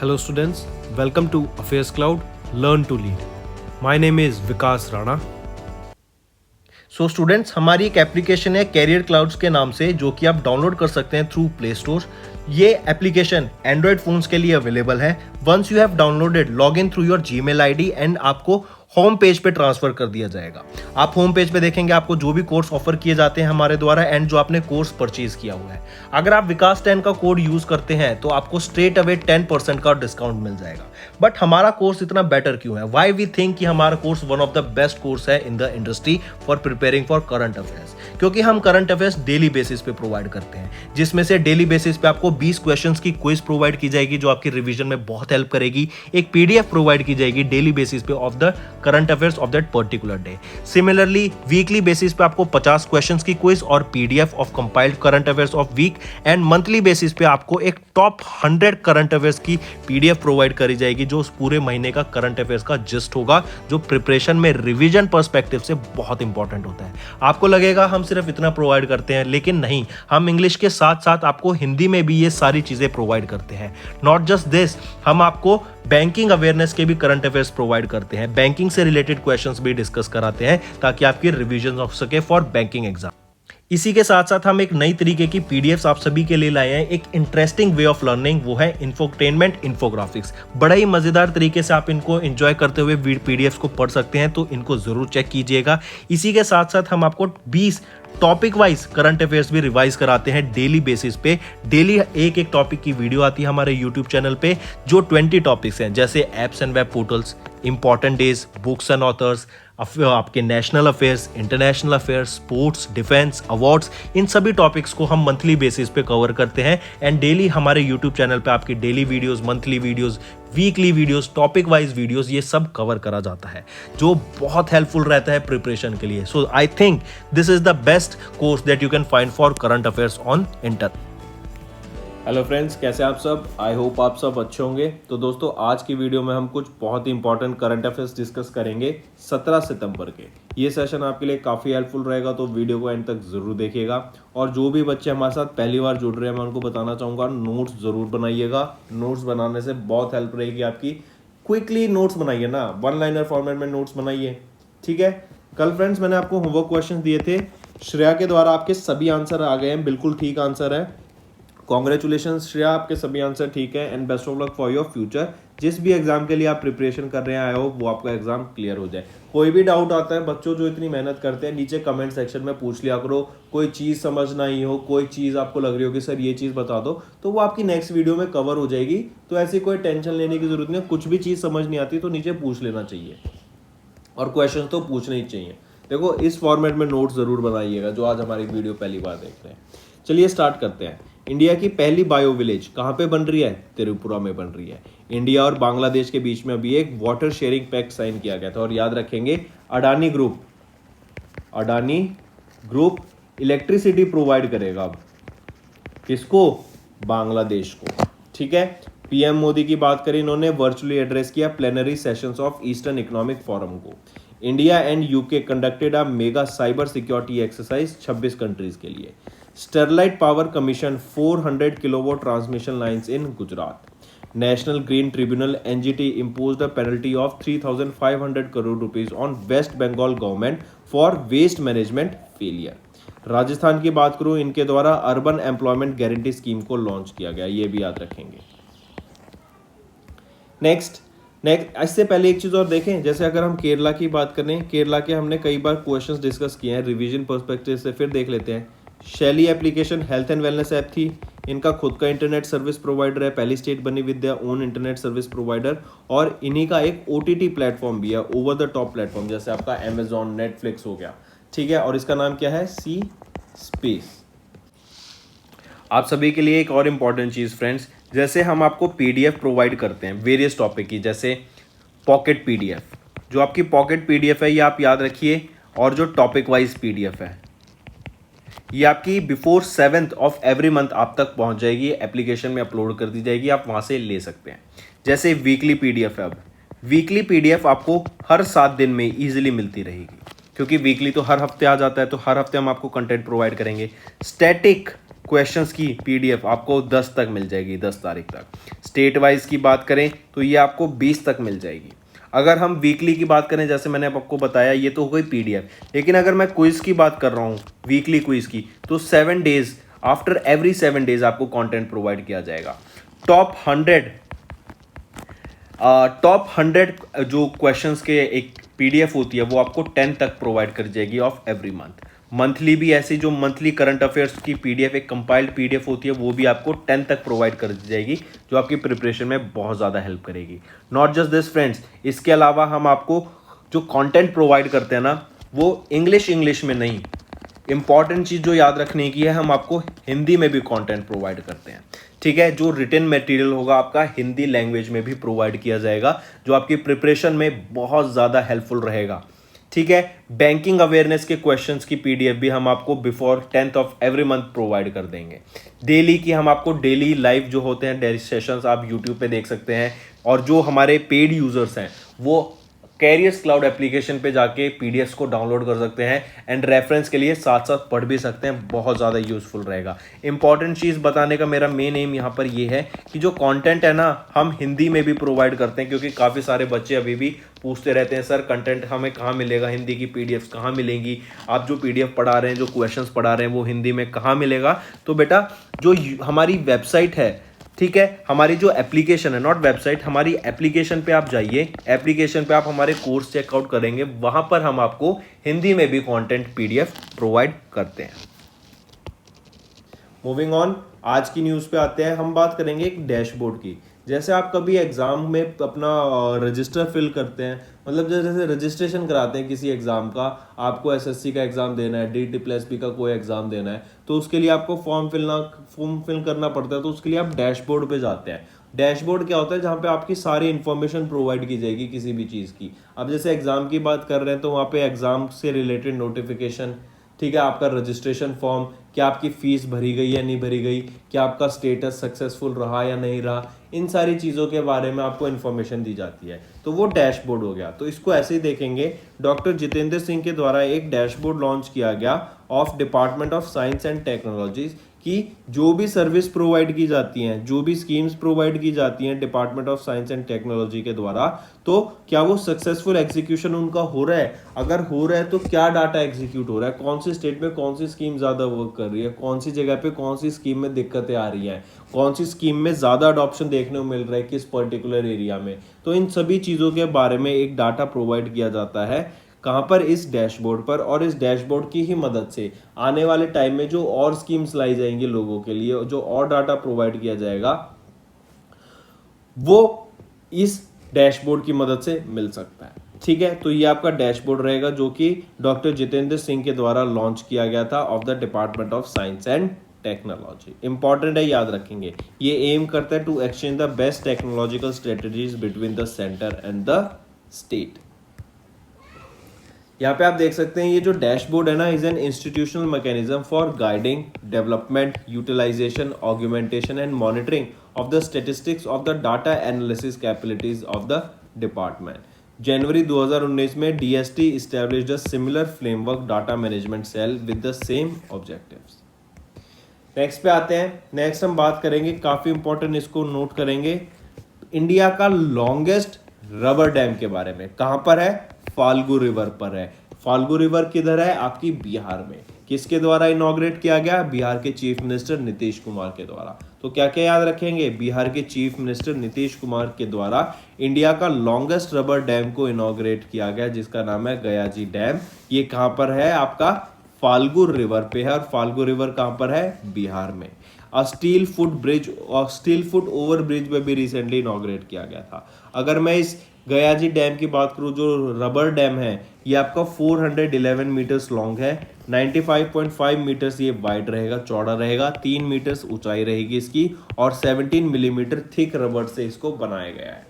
Hello students, welcome to Affairs Cloud, Learn to Lead. My name is Vikas Rana. So students, हमारी एक application है career clouds के नाम से, जो कि आप डाउनलोड कर सकते हैं थ्रू प्ले स्टोर। ये एप्लीकेशन एंड्रॉयड फोन्स के लिए अवेलेबल है। Once you have downloaded, log in through your Gmail ID and आपको होम पेज पे ट्रांसफर कर दिया जाएगा। आप होम पेज पे देखेंगे आपको जो भी कोर्स ऑफर किए जाते हैं हमारे द्वारा एंड जो आपने कोर्स परचेज किया हुआ है। अगर आप विकास 10 का कोड यूज करते हैं तो आपको स्ट्रेट अवे 10% का डिस्काउंट मिल जाएगा। बट हमारा कोर्स इतना बेटर क्यों है? वाई वी थिंक कि हमारा course one of the best course है in the industry for preparing for current affairs, क्योंकि हम करंट अफेयर्स डेली बेसिस पे प्रोवाइड करते हैं, जिसमें से डेली बेसिस पे आपको 20 क्वेश्चंस की क्विज प्रोवाइड की जाएगी जो आपकी रिवीजन में बहुत हेल्प करेगी। एक पीडीएफ प्रोवाइड की जाएगी डेली बेसिस पे of the current affairs of that particular day. Similarly weekly basis पे आपको 50 क्वेश्चंस की क्विज और PDF of compiled current affairs of week, and monthly basis पे आपको एक टॉप 100 करंट अफेयर्स की पीडीएफ प्रोवाइड करी जाएगी जो उस पूरे महीने का करंट अफेयर्स का जिस्ट होगा, जो प्रिपरेशन में रिवीजन पर्सपेक्टिव से बहुत इंपॉर्टेंट होता है। आपको लगेगा हम सिर्फ इतना प्रोवाइड करते हैं, लेकिन नहीं, हम इंग्लिश के साथ साथ आपको हिंदी में भी ये सारी चीजें प्रोवाइड करते हैं। नॉट जस्ट दिस, हम आपको बैंकिंग अवेयरनेस के भी करंट अफेयर्स प्रोवाइड करते हैं, बैंकिंग से रिलेटेड क्वेश्चंस भी डिस्कस कराते हैं ताकि आपकी रिवीजन हो सके फॉर बैंकिंग एग्जाम। इसी के साथ साथ हम एक नई तरीके की पीडीएफ्स आप सभी के लिए लाए हैं, एक इंटरेस्टिंग वे ऑफ लर्निंग, वो है इंफोटेनमेंट इन्फोग्राफिक्स। बड़ा ही मजेदार तरीके से आप इनको एंजॉय करते हुए पीडीएफ्स को पढ़ सकते हैं, तो इनको जरूर चेक कीजिएगा। इसी के साथ साथ हम आपको 20 टॉपिक वाइज करंट अफेयर्स भी रिवाइज कराते हैं डेली बेसिस पे। डेली एक एक टॉपिक की वीडियो आती है हमारे यूट्यूब चैनल पे, जो 20 टॉपिक्स हैं, जैसे apps and web portals, important days, books and authors, आपके national affairs, international affairs, sports, defence, awards, इन सभी टॉपिक्स को हम मंथली बेसिस पे कवर करते हैं। एंड डेली हमारे यूट्यूब चैनल पे आपकी daily videos, monthly videos, weekly videos, topic wise videos, ये सब कवर करा जाता है, जो बहुत हेल्पफुल रहता है प्रिपरेशन के लिए। So I think this is the best course that you can find for current affairs on internet. Hello friends, कैसे आप सब? आई होप आप सब अच्छे होंगे। तो दोस्तों, आज की वीडियो में हम कुछ बहुत ही इंपॉर्टेंट करंट अफेयर्स डिस्कस करेंगे 17 सितंबर के। ये सेशन आपके लिए काफ़ी हेल्पफुल रहेगा, तो वीडियो को एंड तक ज़रूर देखिएगा। और जो भी बच्चे हमारे साथ पहली बार जुड़ रहे हैं, मैं उनको बताना चाहूँगा, नोट्स ज़रूर बनाइएगा। नोट्स बनाने से बहुत हेल्प रहेगी आपकी। क्विकली नोट्स बनाइए ना, वन लाइनर फॉर्मेट में नोट्स बनाइए, ठीक है। कल फ्रेंड्स मैंने आपको होमवर्क क्वेश्चन दिए थे, श्रेया के द्वारा आपके सभी आंसर आ गए हैं, बिल्कुल ठीक आंसर है। कॉन्ग्रेचुलेशन श्रेया, आपके सभी आंसर ठीक है and best of luck for your future. जिस भी एग्जाम के लिए आप प्रिपरेशन कर रहे हैं, आई होप वो आपका एग्जाम क्लियर हो जाए। कोई भी डाउट आता है बच्चों जो इतनी मेहनत करते हैं, नीचे कमेंट सेक्शन में पूछ लिया करो। कोई चीज़ समझ नहीं हो, कोई चीज़ आपको लग रही हो कि सर ये चीज़ बता दो, तो वो आपकी नेक्स्ट वीडियो में कवर हो जाएगी। तो ऐसी कोई टेंशन लेने की जरूरत नहीं है। कुछ भी चीज़ समझ नहीं आती तो नीचे पूछ लेना चाहिए, और क्वेश्चन तो पूछने ही चाहिए। देखो, इस फॉर्मेट में नोट्स ज़रूर बनाइएगा जो आज हमारी वीडियो पहली बार देख रहे हैं। चलिए स्टार्ट करते हैं। इंडिया की पहली बायो विलेज कहाँ पे बन रही है? त्रिपुरा में बन रही है। इंडिया और बांग्लादेश के बीच में अभी एक वाटर शेयरिंग पैक्ट साइन किया गया था, और याद रखेंगे अडानी ग्रुप इलेक्ट्रिसिटी प्रोवाइड करेगा। अब किसको? बांग्लादेश को, ठीक है। पीएम मोदी की बात करें, इन्होंने वर्चुअली एड्रेस किया plenary sessions of eastern economic forum को। India and UK conducted a mega cyber security exercise 26 countries के लिए। Sterlite power commission 400 kilowatt transmission lines in Gujarat. National green tribunal NGT imposed a penalty of 3,500 crore rupees on west Bengal government for waste management failure. Rajasthan की बात करूं, इनके द्वारा urban employment guarantee scheme को launch किया गया, ये भी याद रखेंगे। नेक्स्ट, इससे पहले एक चीज़ और देखें, जैसे अगर हम केरला की बात करें, केरला के हमने कई बार क्वेश्चंस डिस्कस किए हैं, रिवीजन पर्सपेक्टिव से फिर देख लेते हैं। शैली application health and wellness app थी, इनका खुद का इंटरनेट सर्विस प्रोवाइडर है, पहली स्टेट बनी with their own internet service provider, और इन्हीं का एक ओटीटी प्लेटफॉर्म भी है, ओवर द टॉप प्लेटफॉर्म, जैसे आपका अमेजॉन, नेटफ्लिक्स हो गया, ठीक है। और इसका नाम क्या है? सी स्पेस। आप सभी के लिए एक और इम्पॉर्टेंट चीज़ फ्रेंड्स, जैसे हम आपको पीडीएफ प्रोवाइड करते हैं वेरियस टॉपिक की, जैसे पॉकेट पीडीएफ, जो आपकी पॉकेट पीडीएफ है ये आप याद रखिए, और जो टॉपिक वाइज पीडीएफ है ये आपकी before 7th of every month आप तक पहुंच जाएगी, एप्लीकेशन में अपलोड कर दी जाएगी, आप वहां से ले सकते हैं। जैसे वीकली पीडीएफ है, अब वीकली पीडीएफ आपको हर 7 दिन में ईजिली मिलती रहेगी, क्योंकि वीकली तो हर हफ्ते आ जाता है, तो हर हफ्ते हम आपको कंटेंट प्रोवाइड करेंगे। स्टैटिक क्वेश्चंस की पीडीएफ आपको 10 तक मिल जाएगी, 10 तारीख तक। स्टेट वाइज की बात करें तो ये आपको 20 तक मिल जाएगी। अगर हम वीकली की बात करें, जैसे मैंने आपको बताया, ये तो हो गई पीडीएफ, लेकिन अगर मैं क्विज की बात कर रहा हूँ, वीकली क्विज की, तो 7 डेज, आफ्टर एवरी 7 डेज आपको कंटेंट प्रोवाइड किया जाएगा। टॉप 100 जो क्वेश्चंस के एक पीडीएफ होती है वो आपको 10 तक प्रोवाइड कर जाएगी ऑफ एवरी मंथ। मंथली भी ऐसी जो मंथली करंट अफेयर्स की पीडीएफ, एक कंपाइल्ड पीडीएफ होती है, वो भी आपको 10 तक प्रोवाइड कर दी जाएगी, जो आपकी प्रिपरेशन में बहुत ज़्यादा हेल्प करेगी। नॉट जस्ट दिस फ्रेंड्स, इसके अलावा हम आपको जो कंटेंट प्रोवाइड करते हैं ना, वो इंग्लिश में नहीं, इंपॉर्टेंट चीज़ जो याद रखने की है, हम आपको हिंदी में भी कंटेंट प्रोवाइड करते हैं। ठीक है, जो रिटन मटेरियल होगा आपका हिंदी लैंग्वेज में भी प्रोवाइड किया जाएगा, जो आपकी प्रिपरेशन में बहुत ज़्यादा हेल्पफुल रहेगा। ठीक है, बैंकिंग अवेयरनेस के क्वेश्चंस की पीडीएफ भी हम आपको before 10th of every month provide कर देंगे। डेली की हम आपको डेली लाइव जो होते हैं डेली सेशंस आप यूट्यूब पे देख सकते हैं, और जो हमारे पेड यूजर्स हैं वो कैरियर्स क्लाउड एप्लीकेशन पे जाके पीडीएफ्स को डाउनलोड कर सकते हैं, एंड रेफरेंस के लिए साथ साथ पढ़ भी सकते हैं। बहुत ज़्यादा यूजफुल रहेगा। इंपॉर्टेंट चीज़ बताने का मेरा मेन एम यहाँ पर ये है कि जो कंटेंट है ना, हम हिंदी में भी प्रोवाइड करते हैं, क्योंकि काफ़ी सारे बच्चे अभी भी पूछते रहते हैं, सर कंटेंट हमें कहाँ मिलेगा, हिंदी की पीडीएफ कहाँ मिलेंगी, आप जो पीडीएफ पढ़ा रहे हैं, जो क्वेश्चंस पढ़ा रहे हैं, वो हिंदी में कहाँ मिलेगा। तो बेटा, जो हमारी वेबसाइट है, ठीक है, हमारी जो एप्लीकेशन है, नॉट वेबसाइट, हमारी एप्लीकेशन पे आप जाइए, एप्लीकेशन पे आप हमारे कोर्स चेकआउट करेंगे, वहां पर हम आपको हिंदी में भी कंटेंट पीडीएफ प्रोवाइड करते हैं। मूविंग ऑन, आज की न्यूज़ पे आते हैं। हम बात करेंगे एक डैशबोर्ड की। जैसे आप कभी एग्ज़ाम में अपना रजिस्टर फिल करते हैं, मतलब जैसे रजिस्ट्रेशन कराते हैं किसी एग्ज़ाम का, आपको एसएससी का एग्ज़ाम देना है, DT+P का कोई एग्ज़ाम देना है, तो उसके लिए आपको फॉर्म फिल करना पड़ता है। तो उसके लिए आप डैशबोर्ड पे जाते हैं। डैशबोर्ड क्या होता है? जहाँ पे आपकी सारी इन्फॉर्मेशन प्रोवाइड की जाएगी किसी भी चीज़ की। अब जैसे एग्ज़ाम की बात कर रहे हैं तो वहाँ पे एग्ज़ाम से रिलेटेड नोटिफिकेशन, ठीक है, आपका रजिस्ट्रेशन फॉर्म, क्या आपकी फ़ीस भरी गई या नहीं भरी गई, क्या आपका स्टेटस सक्सेसफुल रहा या नहीं रहा, इन सारी चीज़ों के बारे में आपको इन्फॉर्मेशन दी जाती है। तो वो डैशबोर्ड हो गया। तो इसको ऐसे ही देखेंगे, डॉक्टर जितेंद्र सिंह के द्वारा एक डैशबोर्ड लॉन्च किया गया of department of science and technologies, कि जो भी सर्विस प्रोवाइड की जाती हैं, जो भी स्कीम्स प्रोवाइड की जाती हैं department of science and technology के द्वारा, तो क्या वो सक्सेसफुल एग्जीक्यूशन उनका हो रहा है? अगर हो रहा है तो क्या डाटा एग्जीक्यूट हो रहा है, कौन सी स्टेट में कौन सी स्कीम ज़्यादा वर्क कर रही है, कौन सी जगह पे कौन सी स्कीम में दिक्कतें आ रही हैं, कौन सी स्कीम में ज़्यादा अडॉप्शन देखने को मिल रहा है किस पर्टिकुलर एरिया में। तो इन सभी चीज़ों के बारे में एक डाटा प्रोवाइड किया जाता है, कहाँ पर? इस डैशबोर्ड पर। और इस डैशबोर्ड की ही मदद से आने वाले टाइम में जो और स्कीम्स लाई जाएंगी लोगों के लिए, जो और डाटा प्रोवाइड किया जाएगा, वो इस डैशबोर्ड की मदद से मिल सकता है। ठीक है, तो ये आपका डैशबोर्ड रहेगा जो कि डॉक्टर जितेंद्र सिंह के द्वारा लॉन्च किया गया था of the department of science and technology. Important है, याद रखेंगे। ये एम करता है to exchange the best technological strategies between the centre and the state. यहाँ पे आप देख सकते हैं, ये जो डैशबोर्ड है ना, is an institutional mechanism for guiding development, utilisation, augmentation and monitoring of the statistics of the data analysis capabilities of the department. जनवरी 2019 में DST established a similar framework data management cell with the same objectives। Next पे आते हैं। Next हम बात करेंगे, काफ़ी important, इसको नोट करेंगे, इंडिया का लॉन्गेस्ट रबर डैम के बारे में। कहाँ पर है? फाल्गु रिवर पर है। फाल्गु रिवर किधर है? आपकी बिहार में। किसके द्वारा इनॉग्रेट किया गया? बिहार के चीफ मिनिस्टर नीतीश कुमार के द्वारा। तो क्या क्या याद रखेंगे? बिहार के चीफ मिनिस्टर नीतीश कुमार के द्वारा इंडिया का लॉन्गेस्ट रबर डैम को इनॉग्रेट किया गया, जिसका नाम है गयाजी डैम। ये कहाँ पर है? आपका फाल्गु रिवर पे है। और फाल्गु रिवर कहाँ पर है? बिहार में। स्टील फुट ओवर ब्रिज में भी रिसेंटली इनॉग्रेट किया गया था। अगर मैं इस गयाजी डैम की बात करूं, जो रबर डैम है, ये आपका 411 मीटर्स लॉन्ग है, 95.5 मीटर्स ये वाइड रहेगा, चौड़ा रहेगा, 3 मीटर्स ऊंचाई रहेगी इसकी, और 17 मिलीमीटर थिक रबर से इसको बनाया गया है।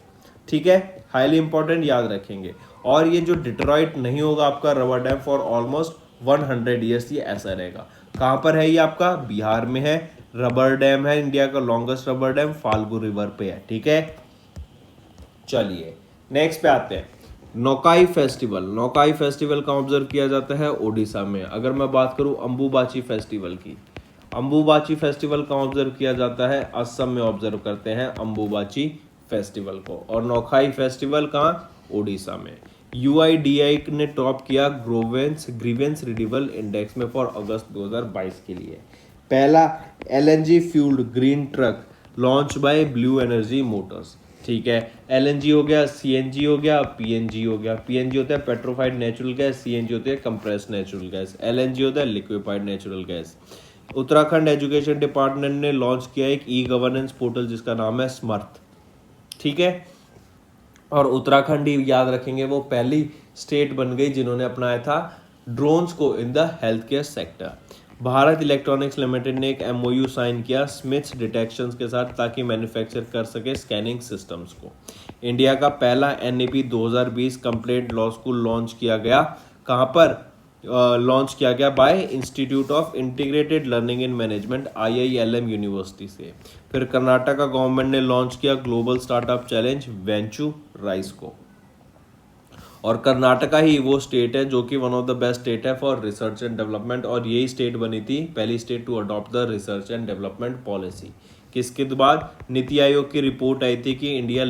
ठीक है, हाईली इंपॉर्टेंट, याद रखेंगे। और ये जो डिट्रॉइट नहीं होगा आपका rubber dam for almost 100 years, ये ऐसा रहेगा। कहाँ पर है? ये आपका बिहार में है। रबर डैम है, इंडिया का longest rubber dam Falgu river पे है। ठीक है, चलिए नेक्स्ट पे आते हैं। नौकाई फेस्टिवल। नौकाई फेस्टिवल का ऑब्जर्व किया जाता है ओडिशा में। अगर मैं बात करूं अंबुबाची फेस्टिवल की, अंबुबाची फेस्टिवल कहाँ ऑब्जर्व किया जाता है? असम में ऑब्जर्व करते हैं अंबुबाची फेस्टिवल को। और नौखाई फेस्टिवल कहाँ? उड़ीसा में। UIDAI ने टॉप किया ग्रीवेंस रिड्यूवल इंडेक्स में फॉर अगस्त 2022 के लिए। पहला LNG fuelled green truck launch by blue energy Motors. ठीक है, LNG हो गया, CNG हो गया, PNG हो गया। PNG होता है पेट्रोफाइड नेचुरल गैस, CNG होती है कंप्रेस्ड नेचुरल गैस, LNG होता है liquefied natural gas. Uttarakhand education department ने लॉन्च किया एक गवर्नेंस पोर्टल जिसका नाम है स्मर्थ। ठीक है, और उत्तराखंड ही याद रखेंगे वो पहली स्टेट बन गई जिन्होंने अपनाया था ड्रोन्स को in the health care sector. Bharat electronics limited ने एक MOU साइन किया स्मिथ्स डिटेक्शंस के साथ ताकि मैन्युफैक्चर कर सके स्कैनिंग सिस्टम्स को। इंडिया का पहला NAP 2020 complete law school launch किया गया। कहाँ पर लॉन्च किया गया? By institute of integrated learning in management IILM university से। फिर कर्नाटका गवर्नमेंट ने लॉन्च किया ग्लोबल स्टार्टअप चैलेंज वेंचू राइस को। और कर्नाटका ही वो स्टेट है जो कि one of the best state है फॉर रिसर्च एंड डेवलपमेंट, और यही स्टेट बनी थी पहली state to adopt the research and development policy. किसके बाद? नीति आयोग की रिपोर्ट आई थी कि India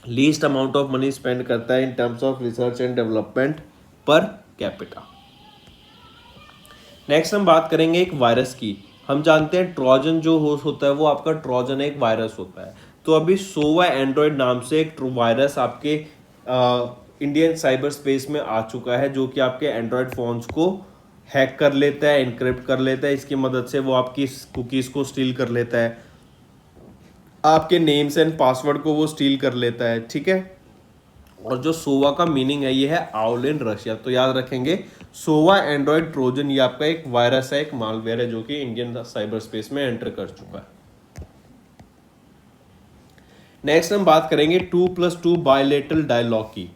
least amount of money spend करता है in terms of research and development per capita. Next हम बात करेंगे एक वायरस की। हम जानते हैं ट्रोजन जो होस्ट होता है वो आपका ट्रोजन एक वायरस होता है। तो अभी सोवा एंड्रॉयड नाम से एक वायरस आपके इंडियन साइबर स्पेस में आ चुका है जो कि आपके एंड्रॉयड फोन्स को हैक कर लेता है, इनक्रिप्ट कर लेता है। इसकी मदद से वो आपकी कुकीज़ को स्टील कर लेता है, आपके नेम्स एंड पासवर्ड को वो स्टील कर लेता है। ठीक है, और जो सोवा का मीनिंग है ये है आउल इन रशिया। तो याद रखेंगे सोवा एंड्रॉयड ट्रोजन ये आपका एक वायरस है, एक मालवेयर है जो कि इंडियन साइबर स्पेस में एंटर कर चुका है। नेक्स्ट हम बात करेंगे 2+2 बायलेटरल डायलॉग की।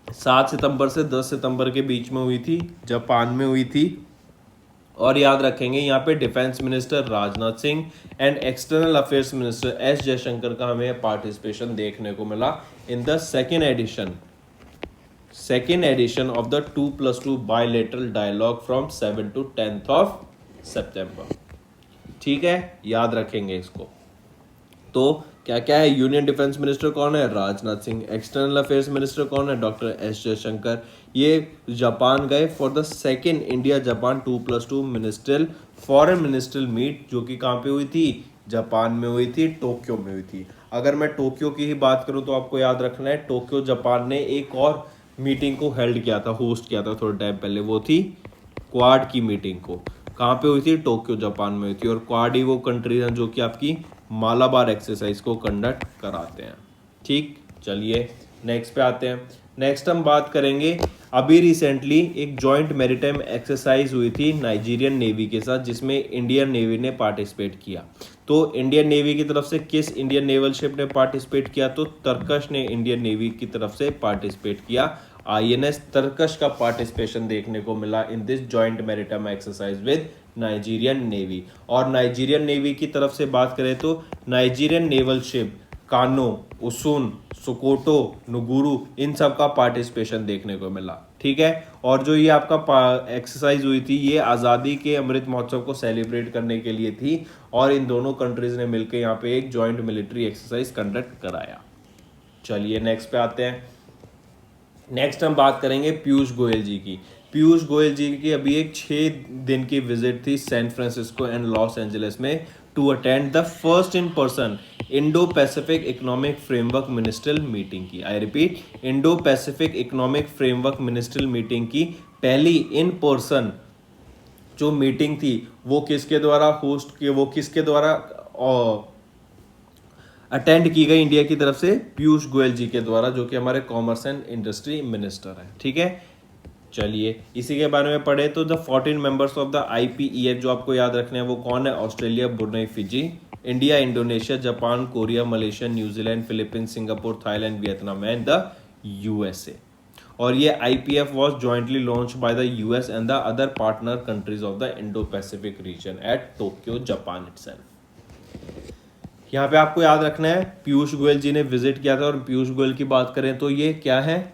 7 सितंबर से 10 सितंबर के बीच में हुई थी, जापान में हुई थी। और याद रखेंगे यहाँ पे defence minister Rajnath Singh and external affairs minister S Jaishankar का हमें पार्टिसिपेशन देखने को मिला in the second edition of the 2+2 bilateral dialogue from 7 to 10 सितंबर। ठीक है, याद रखेंगे इसको। तो क्या क्या है? यूनियन डिफेंस मिनिस्टर कौन है? Rajnath Singh. External affairs minister कौन है? Doctor S Jaishankar. ये जापान गए for the second India Japan 2+2 ministerial foreign ministerial meet, जो कि कहाँ पे हुई थी? जापान में हुई थी, टोक्यो में हुई थी। अगर मैं टोक्यो की ही बात करूँ तो आपको याद रखना है टोक्यो जापान ने एक और मीटिंग को हेल्ड किया था, होस्ट किया था थोड़े टाइम पहले। वो थी क्वाड की मीटिंग को। कहाँ पे हुई थी? टोक्यो जापान में हुई थी। और क्वाड ही वो कंट्रीज हैं जो कि आपकी मालाबार एक्सरसाइज को कंडक्ट कराते हैं। ठीक, चलिए नेक्स्ट पे आते हैं। नेक्स्ट हम बात करेंगे अभी रिसेंटली एक जॉइंट मैरीटाइम एक्सरसाइज हुई थी नाइजीरियन नेवी के साथ जिसमें इंडियन नेवी ने पार्टिसिपेट किया। तो इंडियन नेवी की तरफ से किस इंडियन नेवल शिप ने पार्टिसिपेट किया? तो तरकश ने इंडियन नेवी की तरफ से पार्टिसिपेट किया। INS तरकश का पार्टिसिपेशन देखने को मिला in this joint maritime exercise with Nigerian navy. और नाइजीरियन नेवी की तरफ से बात करें तो नाइजीरियन नेवल शिप कानो, उसून, सुकोटो, नुगुरु इन सब का पार्टिसिपेशन देखने को मिला। ठीक है, और जो ये आपका एक्सरसाइज हुई थी ये आज़ादी के अमृत महोत्सव को सेलिब्रेट करने के लिए थी और इन दोनों कंट्रीज ने मिलकर यहाँ पे एक जॉइंट मिलिट्री एक्सरसाइज कंडक्ट कराया। चलिए नेक्स्ट पे आते हैं। नेक्स्ट हम बात करेंगे पीयूष गोयल जी की। पीयूष गोयल जी की अभी एक 6 दिन की विजिट थी San Francisco and Los Angeles में to attend the first in person Indo Pacific economic framework ministerial meeting की। I repeat, Indo Pacific economic framework ministerial meeting की पहली इन पर्सन जो मीटिंग थी वो किसके द्वारा होस्ट की, वो किसके द्वारा अटेंड की गई? इंडिया की तरफ से पीयूष गोयल जी के द्वारा, जो कि हमारे कॉमर्स एंड इंडस्ट्री मिनिस्टर हैं। ठीक है, चलिए इसी के बारे में पढ़े तो the 14 members of the IPEF जो आपको याद रखने हैं वो कौन है? Australia, Brunei, Fiji, India, Indonesia, Japan, Korea, Malaysia, New Zealand, Philippines, Singapore, Thailand, Vietnam and the USA। और ये IPF was jointly launch by the US and the other partner countries of the Indo Pacific region at Tokyo, Japan itself. यहाँ पे आपको याद रखना है पीयूष गोयल जी ने visit किया था। और पीयूष गोयल की बात करें तो ये क्या है?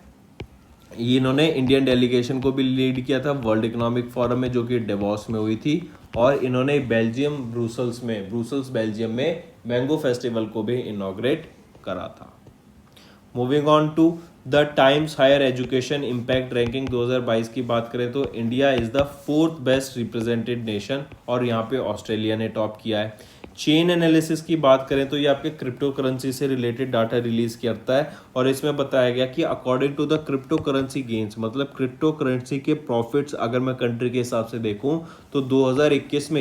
इन्होंने इंडियन डेलीगेशन को भी लीड किया था वर्ल्ड इकोनॉमिक फोरम में, जो कि डेवोस में हुई थी, और इन्होंने ब्रुसेल्स बेल्जियम में मैंगो फेस्टिवल को भी इनॉग्रेट करा था। Moving on to the Times Higher Education Impact Ranking 2022 की बात करें तो India is the 4th best represented nation, और यहाँ पे ऑस्ट्रेलिया ने टॉप किया है। चेन एनालिसिस की बात करें तो ये आपके क्रिप्टो करेंसी से रिलेटेड डाटा रिलीज करता है, और इसमें बताया गया कि according to the crypto currency gains, मतलब क्रिप्टो करेंसी के प्रॉफिट्स अगर मैं कंट्री के हिसाब से देखूं तो 2021 में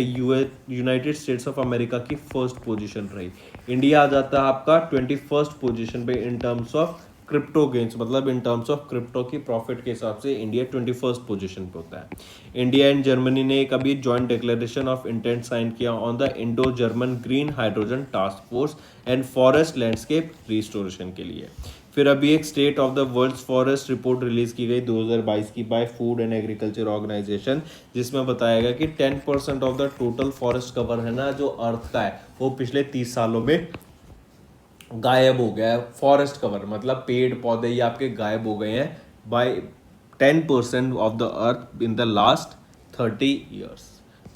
यूनाइटेड स्टेट्स ऑफ अमेरिका की फर्स्ट पोजीशन रही। इंडिया आ जाता है आपका 21st पोजीशन पे in terms of crypto gains, मतलब इन टर्म्स ऑफ क्रिप्टो की प्रॉफिट के हिसाब से इंडिया 21st पोजीशन पे होता है। इंडिया एंड जर्मनी ने एक अभी joint declaration of intent sign किया on the Indo German green hydrogen task force and forest landscape restoration के लिए। फिर अभी एक state of the world's forest report release की गई 2022 की by food and agriculture organisation, जिसमें बताया गया कि 10% of the total forest cover है ना जो अर्थ का है, वो पिछले 30 सालों में गायब हो गया है। फॉरेस्ट कवर मतलब पेड़ पौधे ये आपके गायब हो गए हैं by 10% of the earth in the last 30 years.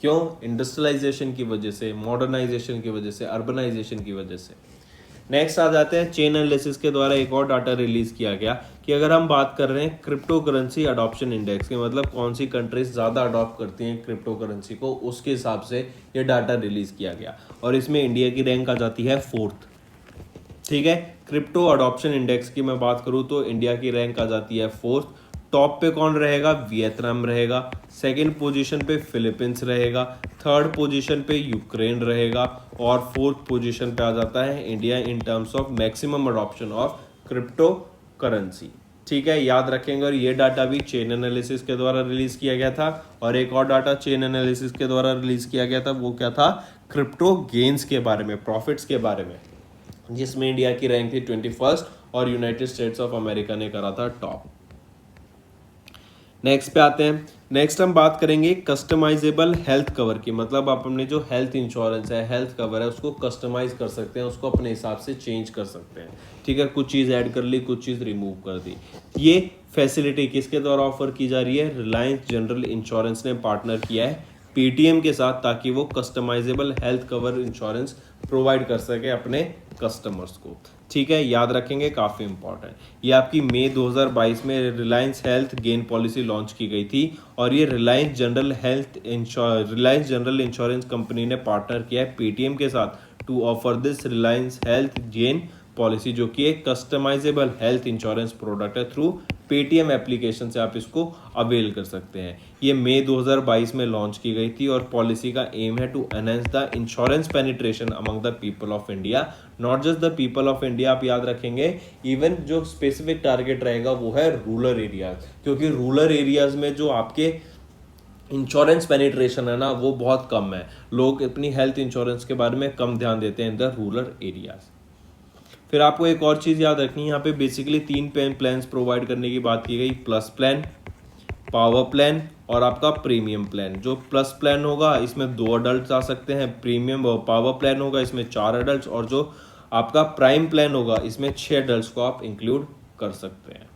क्यों? इंडस्ट्रियलाइजेशन की वजह से, मॉडर्नाइजेशन की वजह से, अर्बनाइजेशन की वजह से। नेक्स्ट आ जाते हैं चेन एनालिसिस के द्वारा एक और डाटा रिलीज किया गया कि अगर हम बात कर रहे हैं क्रिप्टो करेंसी अडॉप्शन इंडेक्स के, मतलब कौन सी कंट्रीज ज़्यादा अडॉप्ट करती हैं क्रिप्टो करेंसी को, उसके हिसाब से ये डाटा रिलीज किया गया, और इसमें इंडिया की रैंक आ जाती है 4th। ठीक है, क्रिप्टो अडॉप्शन इंडेक्स की मैं बात करूं तो इंडिया की रैंक आ जाती है 4th। टॉप पे कौन रहेगा? वियतनाम रहेगा। सेकंड पोजीशन पे फिलीपींस रहेगा। थर्ड पोजीशन पे यूक्रेन रहेगा, और 4th पोजीशन पे आ जाता है India in terms of maximum adoption of crypto currency. ठीक है, याद रखेंगे। और ये डाटा भी चेन एनालिसिस के द्वारा रिलीज किया गया था, और एक और डाटा चेन एनालिसिस के द्वारा रिलीज किया गया था, वो क्या था? क्रिप्टो गेन्स के बारे में, प्रॉफिट्स के बारे में, जिसमें इंडिया की रैंक थी 21st और यूनाइटेड स्टेट्स ऑफ अमेरिका ने करा था टॉप। नेक्स्ट पे आते हैं। नेक्स्ट हम बात करेंगे कस्टमाइजेबल हेल्थ कवर की, मतलब आप अपने जो हेल्थ इंश्योरेंस है, हेल्थ कवर है, उसको कस्टमाइज कर सकते हैं, उसको अपने हिसाब से चेंज कर सकते हैं। ठीक है, कुछ चीज़ ऐड कर ली, कुछ चीज़ रिमूव कर दी। ये फैसिलिटी किसके द्वारा ऑफर की जा रही है? रिलायंस जनरल इंश्योरेंस ने पार्टनर किया है पेटीएम के साथ, ताकि वो customisable health cover insurance provide कर सके अपने कस्टमर्स को। ठीक है, याद रखेंगे, काफ़ी इंपॉर्टेंट। ये आपकी मई 2022 में Reliance Health Gain policy launch की गई थी, और ये रिलायंस जनरल इंश्योरेंस कंपनी ने पार्टनर किया है पेटीएम के साथ to offer this Reliance Health Gain policy, जो कि एक कस्टमाइजेबल हेल्थ इंश्योरेंस प्रोडक्ट है। थ्रू पेटीएम एप्लीकेशन से आप इसको अवेल कर सकते हैं। ये मई 2022 में लॉन्च की गई थी, और पॉलिसी का एम है to enhance the insurance penetration among the people of India. Not just the people of India, आप याद रखेंगे, इवन जो स्पेसिफिक टारगेट रहेगा वो है रूरल एरियाज, क्योंकि रूरल एरियाज में जो आपके इंश्योरेंस पेनिट्रेशन है ना वो बहुत कम है। लोग अपनी हेल्थ इंश्योरेंस के बारे में कम ध्यान देते हैं इन द रूरल एरियाज। फिर आपको एक और चीज़ याद रखनी है, यहाँ पे बेसिकली 3 प्लान्स प्रोवाइड करने की बात की गई, प्लस प्लान, पावर प्लान और आपका प्रीमियम प्लान। जो प्लस प्लान होगा इसमें 2 अडल्ट आ सकते हैं, प्रीमियम और पावर प्लान होगा इसमें 4 अडल्ट, और जो आपका प्राइम प्लान होगा इसमें 6 अडल्ट को आप इंक्लूड कर सकते हैं।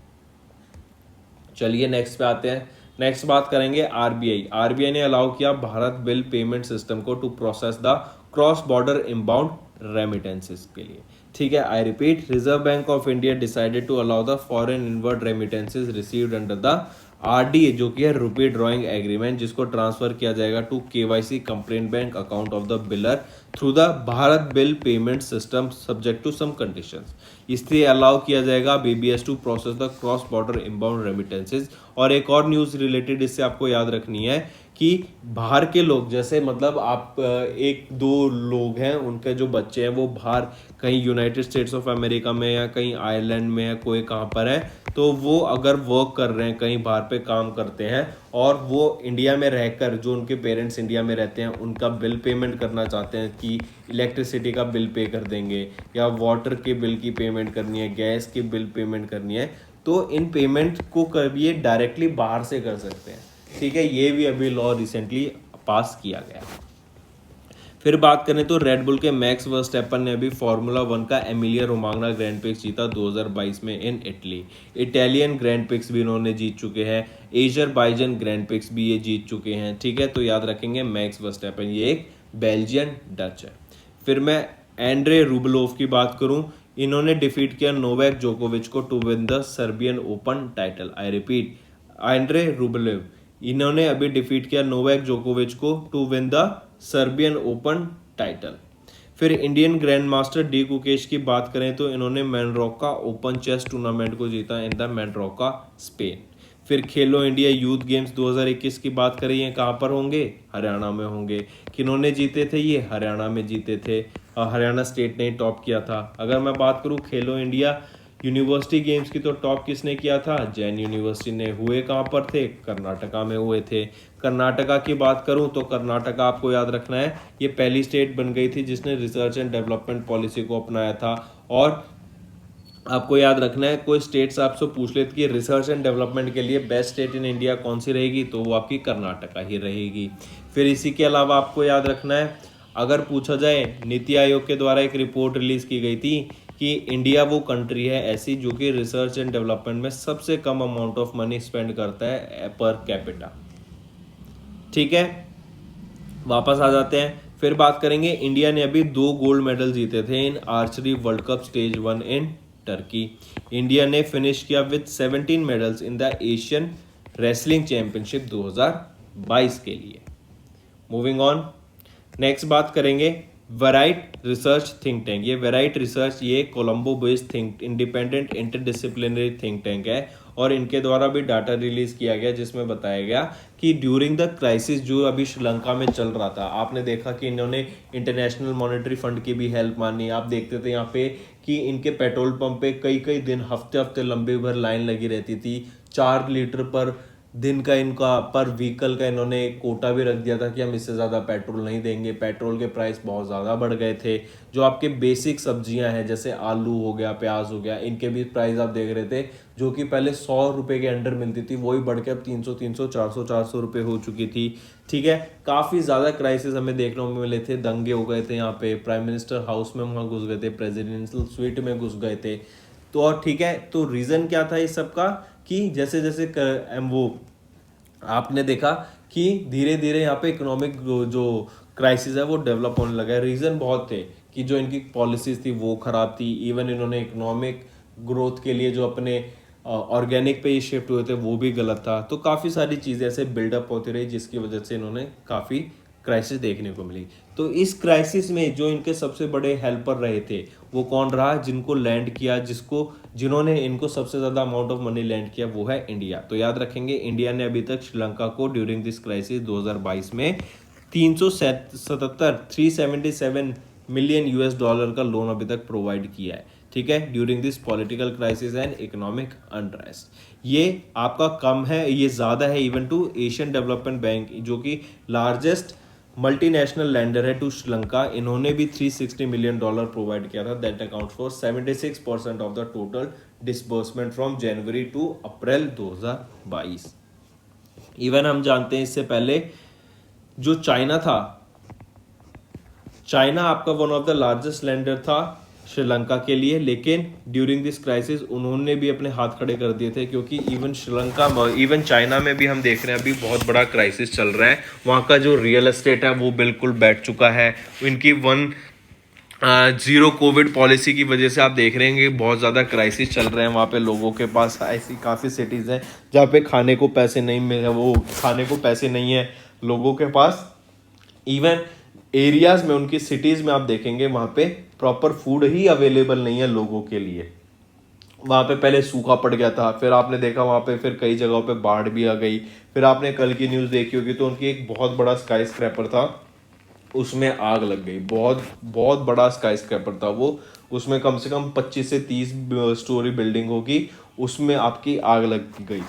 चलिए नेक्स्ट पे आते हैं। नेक्स्ट बात करेंगे आरबीआई ने अलाउ किया भारत बिल पेमेंट सिस्टम को to process the cross border inbound remittances के लिए। ठीक है, I repeat, Reserve Bank of India decided to allow the foreign inward remittances received under the RDA, जो कि है रुपी ड्रॉइंग एग्रीमेंट, जिसको ट्रांसफर किया जाएगा to KYC compliant bank account of the biller through the Bharat bill payment system subject to some conditions. इसलिए allow किया जाएगा BBS to process the cross border inbound remittances. और एक और न्यूज़ रिलेटेड इससे आपको याद रखनी है कि बाहर के लोग, जैसे मतलब आप 1-2 लोग हैं, उनके जो बच्चे हैं वो बाहर कहीं यूनाइटेड स्टेट्स ऑफ अमेरिका में या कहीं आयरलैंड में या कोई कहाँ पर है, तो वो अगर वर्क कर रहे हैं, कहीं बाहर पे काम करते हैं, और वो इंडिया में रहकर, जो उनके पेरेंट्स इंडिया में रहते हैं, उनका बिल पेमेंट करना चाहते हैं कि इलेक्ट्रिसिटी का बिल पे कर देंगे, या वाटर के बिल की पेमेंट करनी है, गैस की बिल पेमेंट करनी है, तो इन पेमेंट को कभी डायरेक्टली बाहर से कर सकते हैं। ठीक है, ये भी अभी लॉ रिसेंटली पास किया गया। फिर बात करें तो रेड बुल के मैक्स वर्स्टैपन ने अभी फार्मूला 1 का एमिलिया रोमांगना ग्रैंड प्रिक्स जीता 2022 में in Italy. Italian grand prix भी इन्होंने जीत चुके हैं, एजरबाइजन ग्रैंड प्रिक्स भी ये जीत चुके हैं। ठीक है, तो याद रखेंगे मैक्स वर्स्टैपन, ये एक बेल्जियन डच है। फिर मैं एंड्रे रूबलोव की बात करूं, इन्होंने डिफीट किया नोवाक जोकोविच को to win the Serbian open title. I repeat, Andrey Rublev, इन्होंने अभी डिफीट किया नोवाक जोकोविच को to win the Serbian open title. फिर Indian grandmaster D Gukesh की बात करें तो इन्होंने मैनरोका ओपन चेस टूर्नामेंट को जीता इन द मैनरोका, स्पेन। फिर खेलो इंडिया यूथ गेम्स 2021 की बात करें, ये कहाँ पर होंगे? हरियाणा में होंगे। किन्होंने जीते थे? ये हरियाणा में जीते थे, हरियाणा स्टेट ने टॉप किया था। अगर मैं बात करूँ खेलो इंडिया यूनिवर्सिटी गेम्स की, तो टॉप किसने किया था? जैन यूनिवर्सिटी ने। हुए कहाँ पर थे? कर्नाटका में हुए थे। कर्नाटका की बात करूं तो कर्नाटका, आपको याद रखना है, ये पहली स्टेट बन गई थी जिसने रिसर्च एंड डेवलपमेंट पॉलिसी को अपनाया था। और आपको याद रखना है, कोई स्टेट्स आपसे पूछ लेते कि रिसर्च एंड डेवलपमेंट के लिए बेस्ट स्टेट इन इंडिया कौन सी रहेगी, तो वो आपकी कर्नाटका ही रहेगी। फिर इसी के अलावा आपको याद रखना है, अगर पूछा जाए, नीति आयोग के द्वारा एक रिपोर्ट रिलीज की गई थी कि इंडिया वो कंट्री है ऐसी जो कि रिसर्च एंड डेवलपमेंट में सबसे कम अमाउंट ऑफ मनी स्पेंड करता है पर कैपिटा। ठीक है, वापस आ जाते हैं। फिर बात करेंगे, इंडिया ने अभी 2 गोल्ड मेडल जीते थे in archery world cup stage 1 in Turkey. India ने फिनिश किया with 17 medals in the Asian wrestling championship 2022 के लिए। मूविंग ऑन, नेक्स्ट बात करेंगे वेराइट रिसर्च थिंक टैंक। ये वेराइट रिसर्च, ये Colombo based think independent interdisciplinary think tank है और इनके द्वारा भी डाटा रिलीज किया गया जिसमें बताया गया कि ड्यूरिंग द क्राइसिस जो अभी श्रीलंका में चल रहा था, आपने देखा कि इन्होंने इंटरनेशनल मॉनेटरी फंड की भी हेल्प मानी। आप देखते थे यहाँ पे कि इनके पेट्रोल पंप पे कई कई दिन, हफ्ते हफ्ते लंबी भर लाइन लगी रहती थी। 4 लीटर पर दिन का इनका पर व्हीकल का इन्होंने कोटा भी रख दिया था कि हम इससे ज़्यादा पेट्रोल नहीं देंगे। पेट्रोल के प्राइस बहुत ज़्यादा बढ़ गए थे। जो आपके बेसिक सब्जियां हैं जैसे आलू हो गया, प्याज हो गया, इनके भी प्राइस आप देख रहे थे, जो कि पहले 100 रुपये के अंडर मिलती थी वही बढ़ के अब 300 400 रुपये हो चुकी थी। ठीक है, काफ़ी ज़्यादा क्राइसिस हमें देखने को मिले थे। दंगे हो गए थे यहाँ पे, प्राइम मिनिस्टर हाउस में वहाँ घुस गए थे, प्रेसिडेंशियल स्वीट में घुस गए थे। तो और ठीक है, तो रीज़न क्या था इस सब का कि जैसे जैसे वो आपने देखा कि धीरे धीरे यहाँ पे इकोनॉमिक जो क्राइसिस है वो डेवलप होने लगा है। रीज़न बहुत थे कि जो इनकी पॉलिसीज थी वो खराब थी। इवन इन्होंने इकोनॉमिक ग्रोथ के लिए जो अपने ऑर्गेनिक पे ही शिफ्ट हुए थे वो भी गलत था। तो काफ़ी सारी चीज़ें ऐसे बिल्डअप होती रही जिसकी वजह से इन्होंने काफ़ी क्राइसिस देखने को मिली। तो इस क्राइसिस में जो इनके सबसे बड़े हेल्पर रहे थे वो कौन रहा? जिनको लैंड किया, जिन्होंने इनको सबसे ज़्यादा अमाउंट ऑफ मनी लैंड किया वो है इंडिया। तो याद रखेंगे, इंडिया ने अभी तक श्रीलंका को ड्यूरिंग दिस क्राइसिस 2022 में 377 मिलियन यूएस डॉलर का लोन अभी तक प्रोवाइड किया है। ठीक है, during this political crisis and economic unrest. ये आपका कम है, ये ज़्यादा है even to Asian Development Bank जो कि लार्जेस्ट मल्टीनेशनल लैंडर है टू श्रीलंका। इन्होंने भी 360 मिलियन डॉलर प्रोवाइड किया था। That account for 76% of the total disbursement from January to April 2022। Even हम जानते हैं इससे पहले जो चाइना था, चाइना आपका one of the largest lander था श्रीलंका के लिए, लेकिन ड्यूरिंग दिस क्राइसिस उन्होंने भी अपने हाथ खड़े कर दिए थे क्योंकि इवन चाइना में भी हम देख रहे हैं अभी बहुत बड़ा क्राइसिस चल रहा है। वहाँ का जो रियल एस्टेट है वो बिल्कुल बैठ चुका है। इनकी 1-0 कोविड पॉलिसी की वजह से आप देख रहे हैं कि बहुत ज़्यादा क्राइसिस चल रहे हैं। वहाँ पे लोगों के पास ऐसी काफ़ी सिटीज़ हैं जहाँ पे खाने को पैसे नहीं है लोगों के पास। इवन एरियाज में, उनकी सिटीज़ में आप देखेंगे वहाँ पे प्रॉपर फूड ही अवेलेबल नहीं है लोगों के लिए। वहाँ पे पहले सूखा पड़ गया था, फिर आपने देखा वहाँ पे फिर कई जगहों पे बाढ़ भी आ गई। फिर आपने कल की न्यूज़ देखी होगी तो उनकी एक बहुत बड़ा स्काई स्क्रैपर था, उसमें आग लग गई। बहुत बड़ा स्काई स्क्रैपर था वो, उसमें कम से कम 25 से 30 स्टोरी बिल्डिंग होगी, उसमें आपकी आग लग गई।